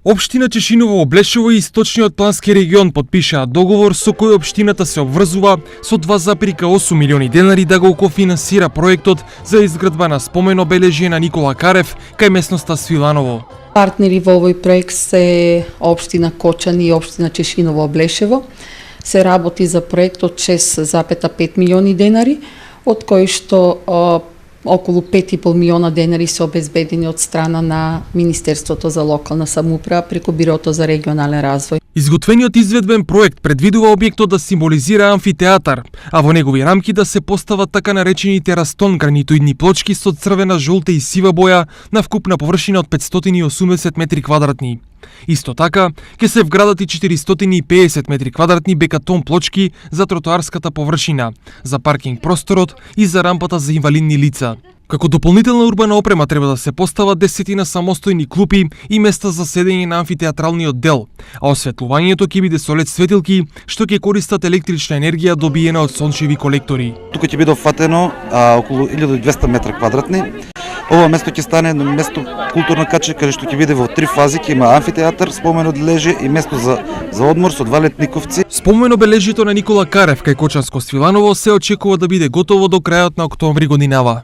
Општина Чешиново, Облешево и Источниот плански регион подпишаа договор со кој општината се обврзува со 2,8 милиони денари да го кофинансира проектот за изградба на спомен обележје на Никола Карев кај местноста Свиланово. Партнери во овој проект се општина Кочани и општина Чешиново Облешево. Се работи за проект од 6,5 милиони денари, од кои што околу 5,5 милиона денари се обезбедени од страна на Министерството за локална самоуправа преку Бирото за регионален развој. Изготвениот изведбен проект предвидува објектот да символизира амфитеатар, а во негови рамки да се постават така наречените растон гранитоидни плочки со црвена, жолта и сива боја на вкупна површина од 580 метри квадратни. Исто така, ќе се вградат и 450 метри квадратни бекатон плочки за тротоарската површина, за паркинг просторот и за рампата за инвалидни лица. Како дополнителна урбана опрема треба да се постават 10 самостојни клупи и места за седење на амфитеатралниот дел, а осветлувањето ќе биде со LED светилки што ќе користат електрична енергија добиена од сончеви колектори. Тука ќе биде опфатено околу 1200 метра квадратни. Ова место ќе стане место културна качка каде што ќе биде во 3 фази, ќе има амфитеатар, спомен одлежје и место за одмор со 2 летниковци. Спомен обележјето на Никола Карев кај Кочанско Свиланово се очекува да биде готово до крајот на октомври годинава.